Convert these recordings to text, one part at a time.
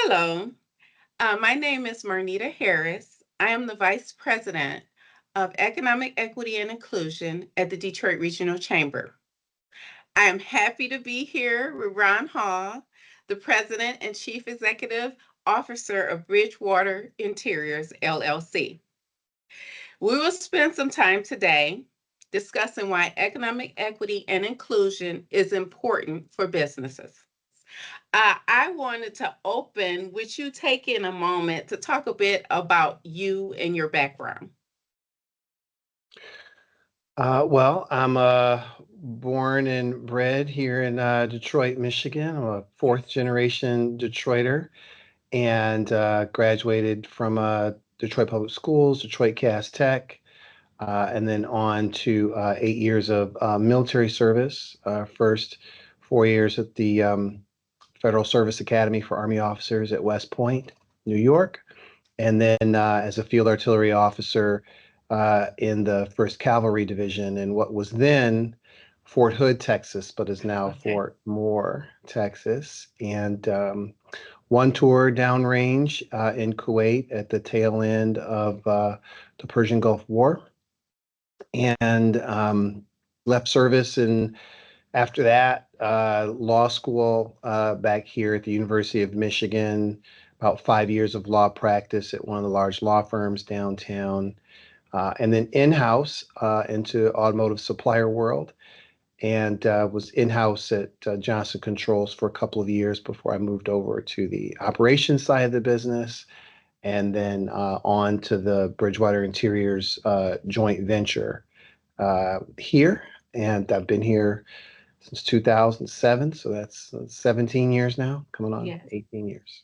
Hello, my name is Marnita Harris. I am the Vice President of Economic Equity and Inclusion at the Detroit Regional Chamber. I am happy to be here with Ron Hall, the President and Chief Executive Officer of Bridgewater Interiors, LLC. We will spend some time today discussing why economic equity and inclusion is important for businesses. I wanted to open with you taking a moment to talk a bit about you and your background. I'm born and bred here in Detroit, Michigan. I'm a fourth generation Detroiter and graduated from Detroit Public Schools, Detroit Cass Tech, and then on to 8 years of military service. First 4 years at the Federal Service Academy for Army Officers at West Point, New York, and then as a field artillery officer in the 1st Cavalry Division in what was then Fort Hood, Texas, but is now Okay. Fort Moore, Texas. And one tour downrange in Kuwait at the tail end of the Persian Gulf War, and left service. And after that, law school back here at the University of Michigan, about 5 years of law practice at one of the large law firms downtown, and then in-house into automotive supplier world, and was in-house at Johnson Controls for a couple of years before I moved over to the operations side of the business, and then on to the Bridgewater Interiors joint venture here. And I've been here since 2007, so that's 17 years now, coming on Yes. 18 years.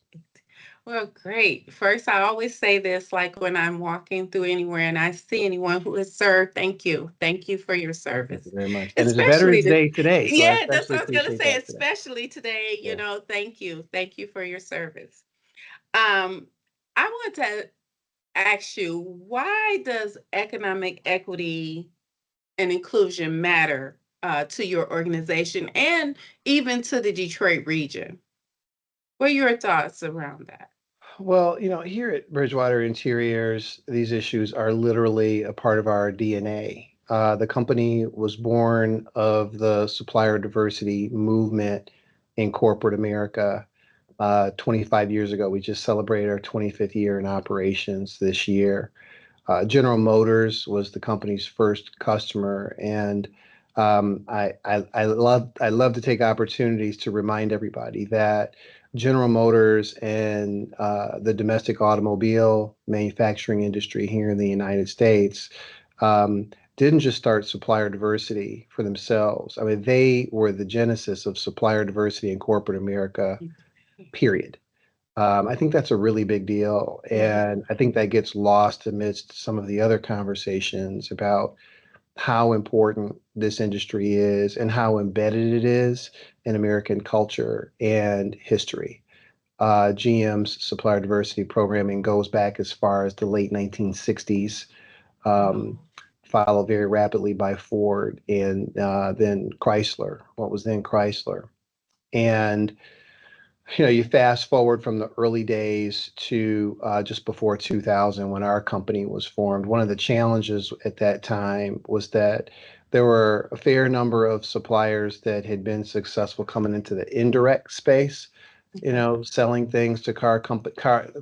Well, great. First, I always say this like when I'm walking through anywhere and I see anyone who has served, thank you. Thank you for your Thank you service. very much. And it's a Especially Veterans the, Day today, so I yeah, that's especially what I was going to appreciate say, that today. especially today, Yeah. thank you. Thank you for your service. Um, I want to ask you, why does economic equity and inclusion matter to your organization and even to the Detroit region? What are your thoughts around that? Well, here at Bridgewater Interiors, these issues are literally a part of our DNA. The company was born of the supplier diversity movement in corporate America 25 years ago. We just celebrated our 25th year in operations this year. General Motors was the company's first customer, and I love to take opportunities to remind everybody that General Motors and the domestic automobile manufacturing industry here in the United States didn't just start supplier diversity for themselves. I mean, they were the genesis of supplier diversity in corporate America, period. I think that's a really big deal. Yeah. And I think that gets lost amidst some of the other conversations about how important this industry is and how embedded it is in American culture and history. GM's supplier diversity programming goes back as far as the late 1960s, um, Oh, followed very rapidly by Ford and then Chrysler, what was then Chrysler. And you fast forward from the early days to just before 2000 when our company was formed. One of the challenges at that time was that there were a fair number of suppliers that had been successful coming into the indirect space, okay. selling things to car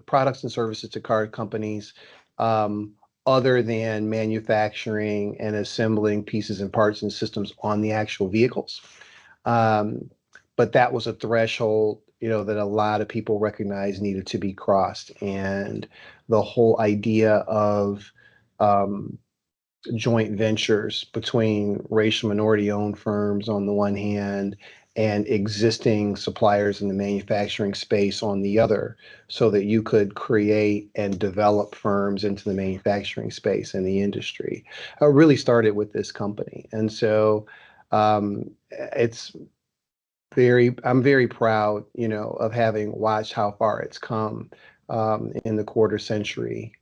products and services to car companies, um, other than manufacturing and assembling pieces and parts and systems on the actual vehicles. Um, but that was a threshold, that a lot of people recognized needed to be crossed. And the whole idea of um, joint ventures between racial minority owned firms on the one hand and existing suppliers in the manufacturing space on the other, so that you could create and develop firms into the manufacturing space and the industry, really started with this company. And so it's I'm very proud, of having watched how far it's come in the quarter century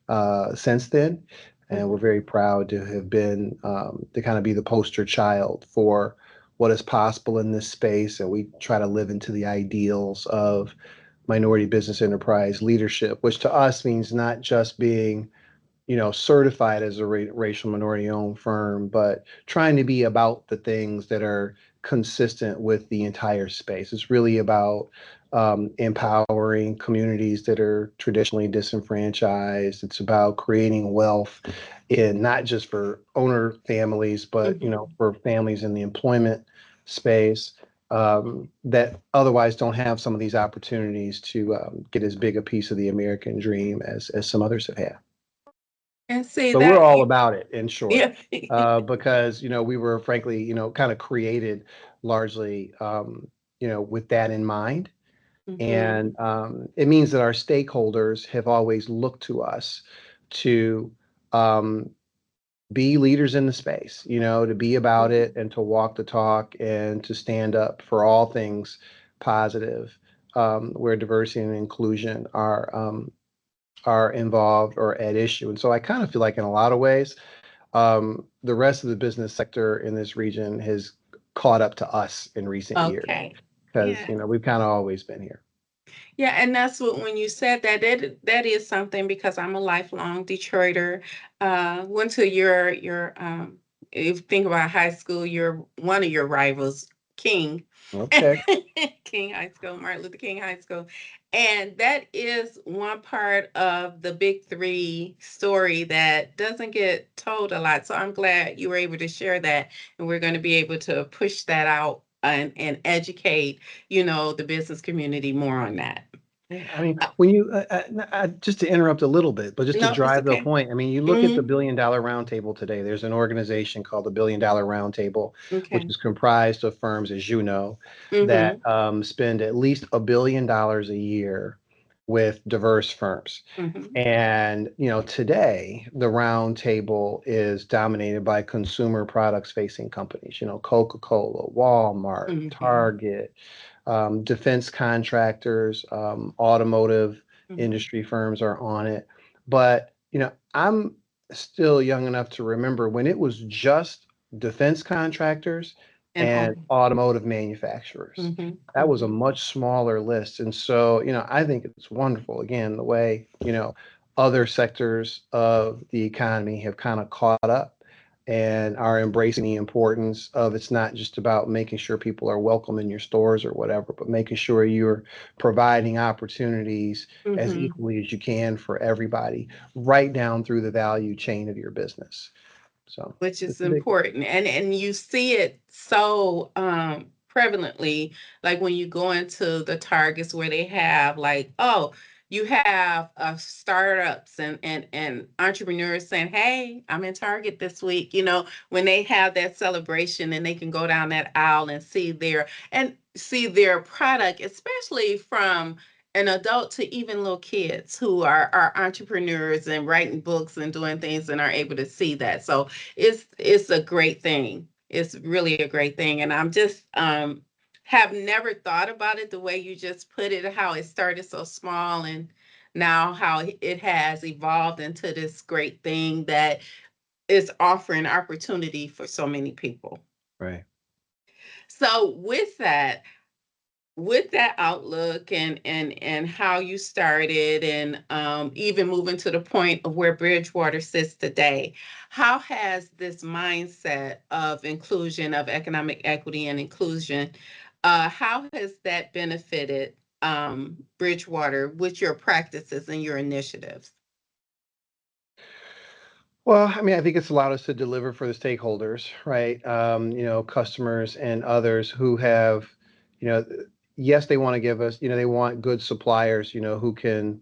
since then. And we're Mhm. very proud to have been, to kind of be the poster child for what is possible in this space. And we try to live into the ideals of minority business enterprise leadership, which to us means not just being certified as a racial minority owned firm, but trying to be about the things that are consistent with the entire space. It's really about empowering communities that are traditionally disenfranchised. It's about creating wealth in not just for owner families, but Mhm. for families in the employment space that otherwise don't have some of these opportunities to get as big a piece of the American dream as some others have had. And see So we're that all you, about it, in short, yeah. because we were frankly kind of created largely with that in mind, Mhm. and it means that our stakeholders have always looked to us to um, be leaders in the space, to be about it Mhm. and to walk the talk and to stand up for all things positive, where diversity and inclusion are involved or at issue. And so I kind of feel like in a lot of ways the rest of the business sector in this region has caught up to us in recent years Okay. because Yeah. we've kind of always been here. Yeah, and that's what when you said that that is something because I'm a lifelong Detroiter. Went to your if you think about high school, your one of your rivals, King. Okay. King High School, Martin Luther King High School. And that is one part of the big three story that doesn't get told a lot. So I'm glad you were able to share that. And we're going to be able to push that out and educate, the business community more on that. Yeah, I mean, Uh, when you just to interrupt a little bit, but just to no, it's drive the okay. point, I mean, you look at the Hmm. Billion Dollar Roundtable today. There's an organization called the Billion Dollar Roundtable, which Okay. is comprised of firms, as you know, that Hmm. spend at least $1 billion a year with diverse firms. Hmm. And today the roundtable is dominated by consumer products facing companies. Coca-Cola, Walmart, Hmm. Target, defense contractors, automotive Hmm. industry firms are on it. But, I'm still young enough to remember when it was just defense contractors And and home. automotive manufacturers. Hmm. That was a Hmm. much smaller list. And so, I think it's wonderful, again, the way, other sectors of the economy have kind of caught up and are embracing the importance of it's not just about making sure people are welcome in your stores or whatever, but making sure you're providing opportunities as Hmm. equally as you can for everybody, right down through the value chain of your business. So Which is it's a big, important, and you see it so prevalently, like when you go into the Targets where they have like, oh, you have startups and entrepreneurs saying, hey, I'm in Target this week, when they have that celebration and they can go down that aisle and see their product, especially from an adult to even little kids who are entrepreneurs and writing books and doing things and are able to see that. So it's a great thing. It's really a great thing. And I'm just have never thought about it the way you just put it, how it started so small and now how it has evolved into this great thing that is offering opportunity for so many people. right. So with that outlook and how you started and even moving to the point of where Bridgewater sits today, how has this mindset of inclusion, of economic equity and inclusion, how has that benefited Bridgewater with your practices and your initiatives? Well, I mean, I think it's allowed us to deliver for the stakeholders, right? Customers and others who have, you know, yes, they want to give us, they want good suppliers, who can,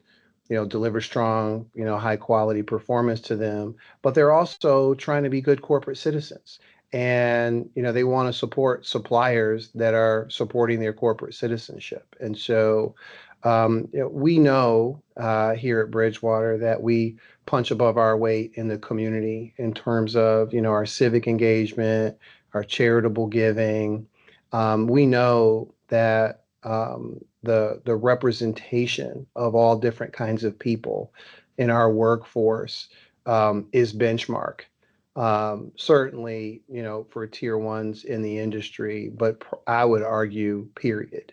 deliver strong, high quality performance to them, but they're also trying to be good corporate citizens. And, they want to support suppliers that are supporting their corporate citizenship. And so, we know here at Bridgewater that we punch above our weight in the community in terms of our civic engagement, our charitable giving. We know that the representation of all different kinds of people in our workforce is benchmark. Certainly, for tier ones in the industry, but I would argue, period.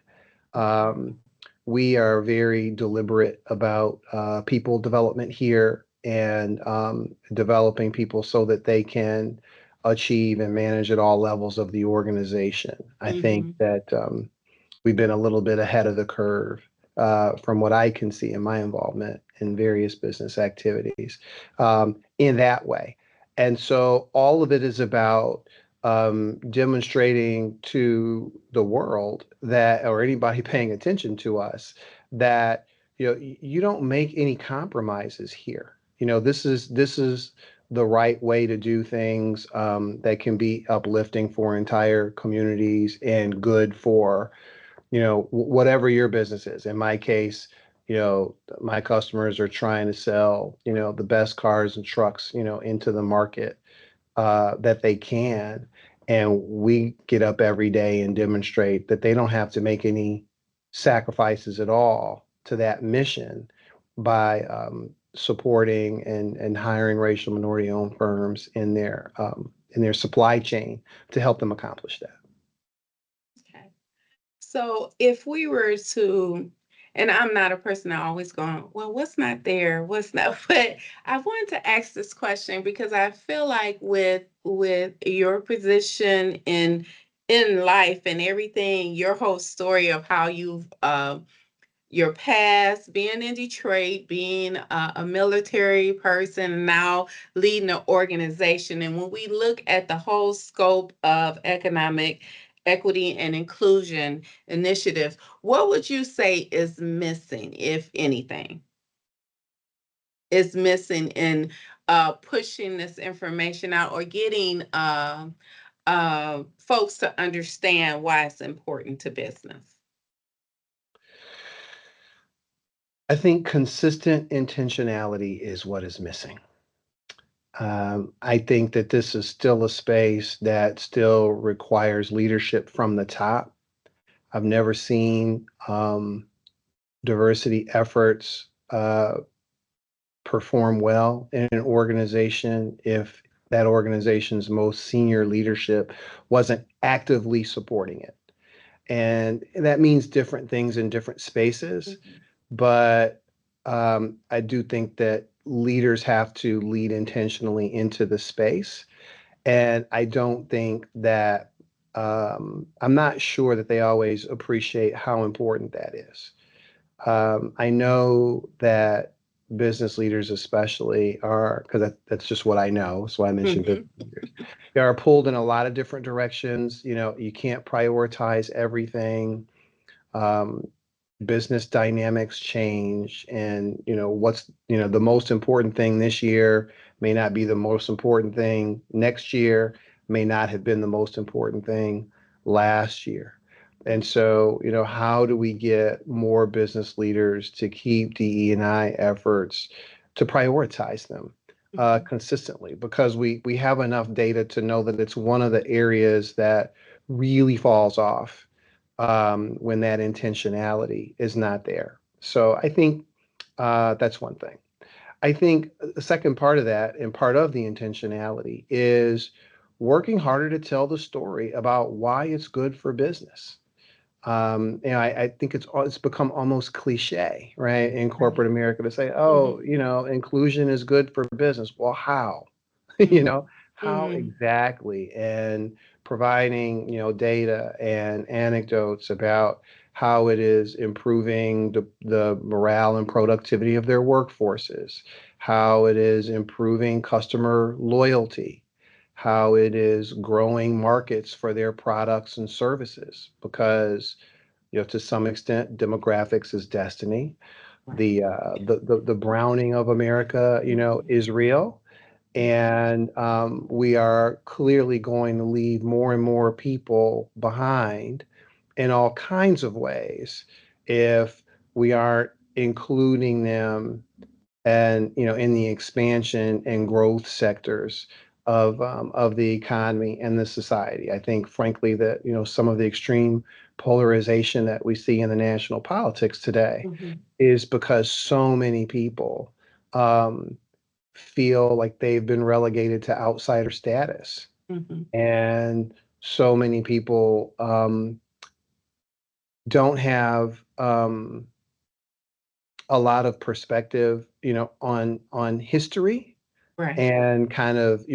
Um, we are very deliberate about people development here and developing people so that they can achieve and manage at all levels of the organization. I think Mhm. that we've been a little bit ahead of the curve from what I can see in my involvement in various business activities in that way. And so all of it is about demonstrating to the world that, or anybody paying attention to us, that you don't make any compromises here. This is the right way to do things that can be uplifting for entire communities and good for whatever your business is. In my case, my customers are trying to sell, the best cars and trucks, into the market that they can. And we get up every day and demonstrate that they don't have to make any sacrifices at all to that mission by supporting and hiring racial minority owned firms in their supply chain to help them accomplish that. Okay. So if we were to, and I'm not a person that always going, well, what's not there? What's not, but I wanted to ask this question because I feel like with your position in life and everything, your whole story of how you've your past, being in Detroit, being a military person, now leading an organization. And when we look at the whole scope of economic equity and inclusion initiatives, what would you say is missing, if anything, is missing in pushing this information out or getting folks to understand why it's important to business? I think consistent intentionality is what is missing. I think that this is still a space that still requires leadership from the top. I've never seen diversity efforts perform well in an organization if that organization's most senior leadership wasn't actively supporting it. And that means different things in different spaces. Mhm. But I do think that leaders have to lead intentionally into the space. And I don't think that, I'm not sure that they always appreciate how important that is. I know that business leaders, especially, are, because that's just what I know. So I mentioned business Mhm. leaders. They are pulled in a lot of different directions. You can't prioritize everything. Um, Business dynamics change, and what's the most important thing this year may not be the most important thing next year, may not have been the most important thing last year. And so how do we get more business leaders to keep DE&I efforts, to prioritize them Mhm. consistently, because we have enough data to know that it's one of the areas that really falls off when that intentionality is not there. So I think that's one thing. I think the second part of that, and part of the intentionality, is working harder to tell the story about why it's good for business. I think it's become almost cliche, right, in Right. corporate America to say, Mhm. oh, inclusion is good for business. Well, how? you Mhm. know, how Mhm. exactly? And providing, data and anecdotes about how it is improving the morale and productivity of their workforces, how it is improving customer loyalty, how it is growing markets for their products and services, because to some extent demographics is destiny. Right. The browning of America Mhm. is real, Mhm. and we are clearly going to leave more and more people behind in all kinds of ways if we aren't including them and in the expansion and growth sectors of the economy and the society. I think, frankly, that some of the extreme polarization that we see in the national politics today Mhm. is because so many people um, feel like they've been relegated to outsider status, Mhm. and so many people don't have. a lot of perspective, on history Right. and kind of,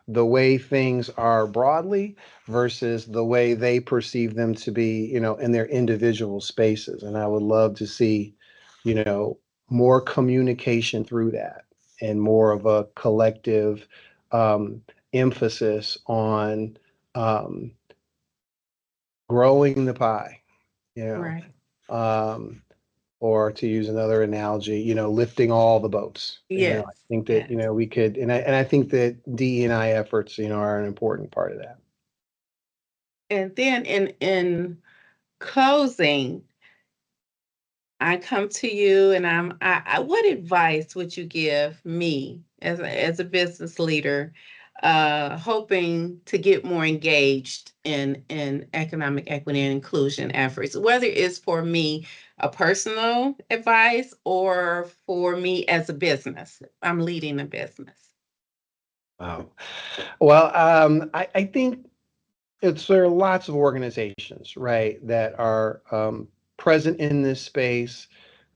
the way things are broadly versus the way they perceive them to be, in their individual spaces. And I would love to see, you know, more communication through that and more of a collective um, emphasis on um, growing the pie, you know, Right. um, or to use another analogy, lifting all the boats. I Yes. think that, Yes. we could, and I think that DE&I efforts, are an important part of that. And then in closing, I come to you and what advice would you give me as a business leader, hoping to get more engaged in economic equity and inclusion efforts, whether it's for me a personal advice or for me as a business. I'm leading a business. Wow. Well, I think there are lots of organizations, right, that are present in this space,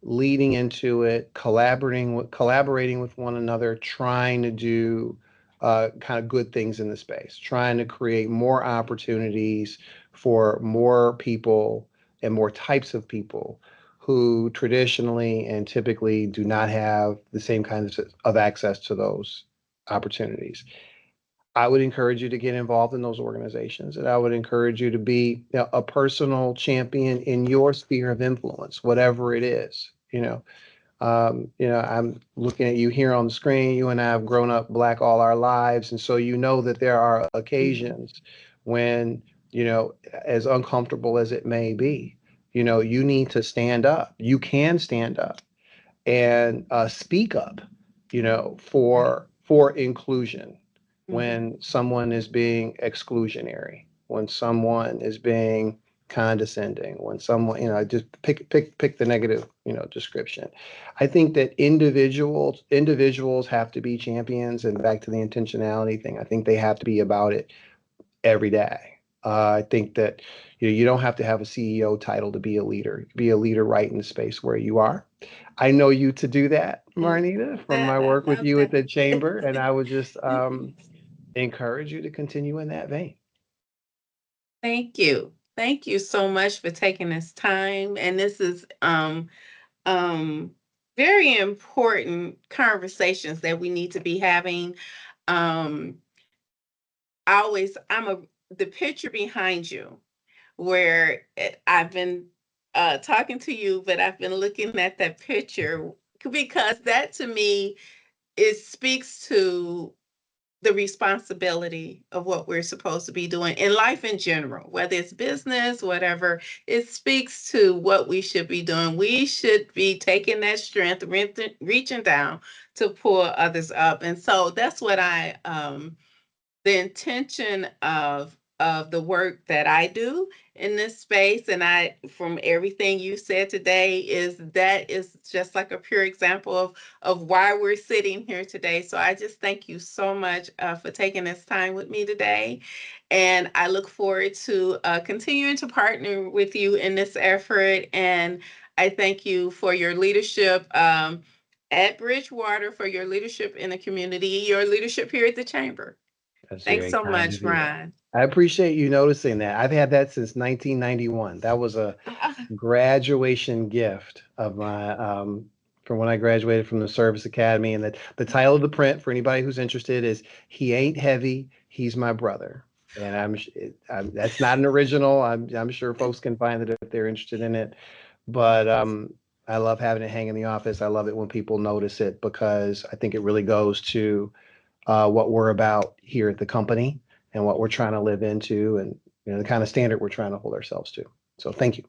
leading into it, collaborating with one another, trying to do kind of good things in the space, trying to create more opportunities for more people and more types of people who traditionally and typically do not have the same kinds of access to those opportunities. I would encourage you to get involved in those organizations, and I would encourage you to be, a personal champion in your sphere of influence, whatever it is. I'm looking at you here on the screen. You and I have grown up Black all our lives, and so that there are Mhm. occasions when, as uncomfortable as it may be, you need to stand up. You can stand up and speak up, Right. for inclusion Mhm. when someone is being exclusionary, when someone is being condescending, when someone, just pick the negative, description. I think that individuals have to be champions, and back to the intentionality thing, I think they have to be about it every day. I think that you don't have to have a CEO title to be a leader. You can be a leader right in the space where you are. I know you to do that, Mm. Marnita, from my That I work with love you at that. the chamber, and I would just encourage you to continue in that vein. Thank you. Thank you so much for taking this time. And this is um very important conversations that we need to be having. Um I'm a the picture behind you where I've been talking to you, but I've been looking at that picture because that to me it speaks to the responsibility of what we're supposed to be doing in life in general, whether it's business, whatever. It speaks to what we should be doing. We should be taking that strength, reaching down to pull others up. And so that's what the intention of the work that I do in this space, and I from everything you said today is just like a pure example of why we're sitting here today. So I just thank you so much for taking this time with me today, and I look forward to continuing to partner with you in this effort. And I thank you for your leadership. At Bridgewater, for your leadership in the community, your leadership here at the chamber. That's Thanks very so kind much, of you. Ron. I appreciate you noticing that. I've had that since 1991. That was a graduation gift of my from when I graduated from the service academy. And the title of the print, for anybody who's interested, is "He Ain't Heavy, He's My Brother." And that's not an original. I'm sure folks can find it if they're interested in it. But I love having it hang in the office. I love it when people notice it because I think it really goes to what we're about here at the company and what we're trying to live into, and the kind of standard we're trying to hold ourselves to. So thank you.